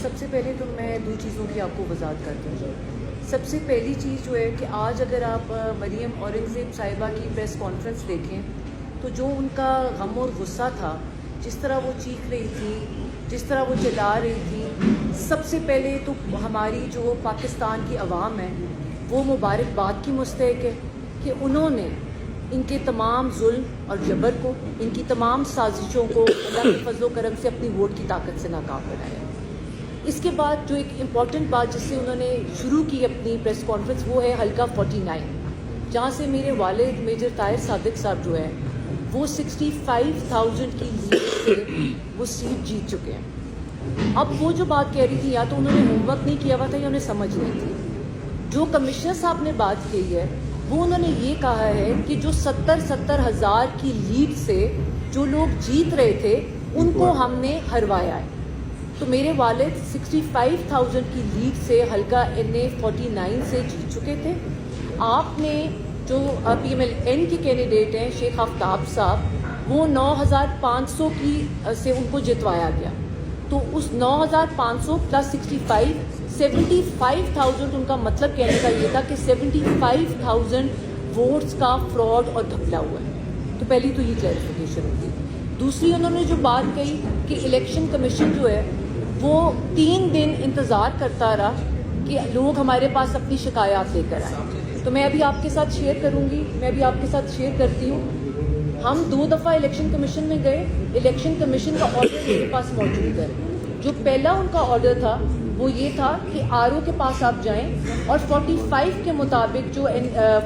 سب سے پہلے تو میں دو چیزوں کی آپ کو وضاحت کرتی ہوں. سب سے پہلی چیز جو ہے کہ آج اگر آپ مریم اورنگزیب صاحبہ کی پریس کانفرنس دیکھیں تو جو ان کا غم اور غصہ تھا، جس طرح وہ چیخ رہی تھی، جس طرح وہ چلا رہی تھی، سب سے پہلے تو ہماری جو پاکستان کی عوام ہے وہ مبارکباد کی مستحق ہے کہ انہوں نے ان کے تمام ظلم اور جبر کو، ان کی تمام سازشوں کو اللہ کے فضل و کرم سے اپنی ووٹ کی طاقت سے ناکام بنایا. اس کے بعد جو ایک امپورٹنٹ بات جس سے انہوں نے شروع کی اپنی پریس کانفرنس وہ ہے حلقہ 49، جہاں سے میرے والد میجر طاہر صادق صاحب جو ہے وہ 65,000 کی لیڈ سے وہ سیٹ جیت چکے ہیں. اب وہ جو بات کہہ رہی تھی یا تو انہوں نے ہوم ورک نہیں کیا ہوا تھا یا انہیں سمجھ نہیں تھی. جو کمشنر صاحب نے بات کی ہے وہ انہوں نے یہ کہا ہے کہ جو 70 ہزار کی لیڈ سے جو لوگ جیت رہے تھے ان کو ہم نے ہروایا ہے. تو میرے والد 65,000 کی لیڈ سے حلقہ NA 49 سے جیت چکے تھے. آپ نے جو PMLN کے کینڈیڈیٹ ہیں شیخ آفتاب صاحب، وہ 9,500 کی سے ان کو جتوایا گیا. تو اس 9,500 پلس 75,000 ان کا مطلب کہنے کا یہ تھا کہ 75,000 ووٹس کا فراڈ اور گھپلا ہوا ہے. تو پہلی تو یہ کلیریفیکیشن ہوتی. دوسری انہوں نے جو بات کہی کہ الیکشن کمیشن جو ہے وہ 3 دن انتظار کرتا رہا کہ لوگ ہمارے پاس اپنی شکایات لے کر آئیں. تو میں ابھی آپ کے ساتھ شیئر کروں گی، میں ابھی آپ کے ساتھ شیئر کرتی ہوں. ہم 2 دفعہ الیکشن کمیشن میں گئے. الیکشن کمیشن کا آرڈر میرے پاس موجود ہے. جو پہلا ان کا آرڈر تھا وہ یہ تھا کہ RO کے پاس آپ جائیں اور 45 کے مطابق جو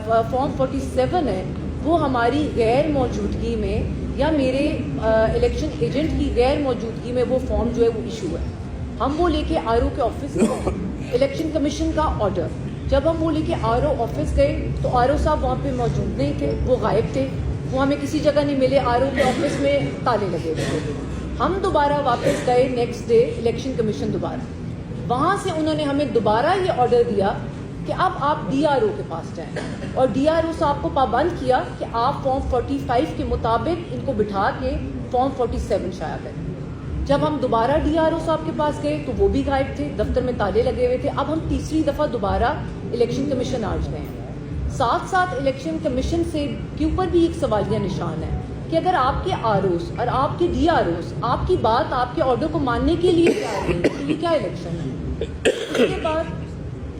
فارم 47 ہے وہ ہماری غیر موجودگی میں یا میرے الیکشن ایجنٹ کی غیر موجودگی میں وہ فارم جو ہے وہ ایشو ہے. ہم وہ لے کے RO کے آفس گئے. الیکشن کمیشن کا آرڈر جب ہم وہ لے کے RO آفس گئے تو RO صاحب وہاں پہ موجود نہیں تھے، وہ غائب تھے. وہ ہمیں کسی جگہ نہیں ملے. RO کے آفس میں تالے لگے ہوئے تھے. ہم دوبارہ واپس گئے نیکسٹ ڈے الیکشن کمیشن دوبارہ. وہاں سے انہوں نے ہمیں دوبارہ یہ آرڈر دیا کہ اب آپ DRO کے پاس جائیں اور DRO صاحب کو پابند کیا کہ آپ فارم 45 کے مطابق ان کو بٹھا کے فارم 47 شائع کریں. جب ہم دوبارہ DRO صاحب کے پاس گئے تو وہ بھی غائب تھے، دفتر میں تالے لگے ہوئے تھے. اب ہم تیسری دفعہ دوبارہ الیکشن کمیشن آج گئے ہیں. ساتھ ساتھ الیکشن کمیشن سے کے اوپر بھی ایک سوالیہ نشان ہے کہ اگر آپ کے ROs اور آپ کے DROs آپ کی بات، آپ کے آرڈر کو ماننے کے لیے کیا رہے ہیں تو یہ کیا الیکشن ہے. اس کے بعد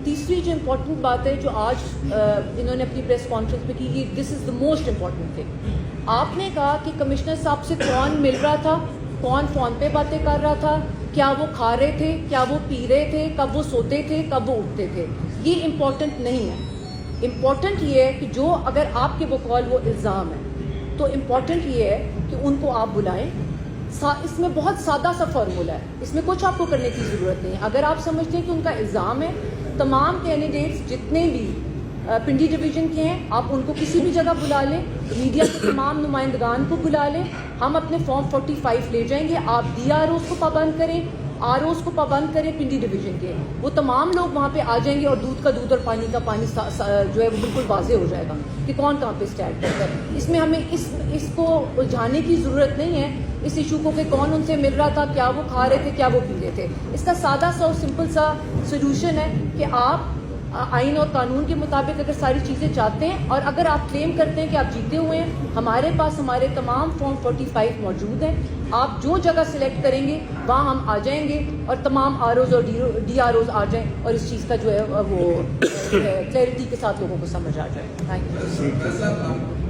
تیسری جو امپورٹنٹ بات ہے جو آج انہوں نے اپنی پریس کانفرنس میں کی، دس از دا موسٹ امپورٹنٹ تھنگ. آپ نے کہا کہ کمشنر صاحب سے کون مل رہا تھا، کون فون پہ باتیں کر رہا تھا، کیا وہ کھا رہے تھے، کیا وہ پی رہے تھے، کب وہ سوتے تھے، کب وہ اٹھتے تھے. یہ امپورٹنٹ نہیں ہے. امپورٹنٹ یہ ہے کہ جو اگر آپ کے بقول وہ الزام ہے تو امپورٹنٹ یہ ہے کہ ان کو آپ بلائیں. اس میں بہت سادہ سا فارمولا ہے، اس میں کچھ آپ کو کرنے کی ضرورت نہیں ہے. اگر آپ سمجھتے ہیں کہ ان کا الزام ہے، تمام کینڈیڈیٹس جتنے بھی پنڈی ڈویژن کے ہیں آپ ان کو کسی بھی جگہ بلا لیں، میڈیا کے تمام نمائندگان کو بلا لیں. ہم اپنے فارم 45 لے جائیں گے. آپ DROs کو پابند کریں، ROs کو پابند کریں پنڈی ڈویژن کے. وہ تمام لوگ وہاں پہ آ جائیں گے اور دودھ کا دودھ اور پانی کا پانی جو ہے وہ بالکل واضح ہو جائے گا کہ کون کہاں پہ اسٹینڈ کرتا ہے. اس میں ہمیں اس کو الجھانے کی ضرورت نہیں ہے، اس ایشو کو کہ کون ان سے مل رہا تھا، کیا وہ کھا رہے تھے، کیا وہ پی رہے تھے. اس کا سادہ سا اور سمپل سا سولوشن ہے کہ آپ آئین اور قانون کے مطابق اگر ساری چیزیں چاہتے ہیں اور اگر آپ کلیم کرتے ہیں کہ آپ جیتے ہوئے ہیں، ہمارے پاس ہمارے تمام فارم 45 موجود ہیں. آپ جو جگہ سلیکٹ کریں گے وہاں ہم آ جائیں گے اور تمام ROs اور DROs آ جائیں اور اس چیز کا جو ہے وہ کلیئرٹی کے ساتھ لوگوں کو سمجھ آ جائے. Thank you.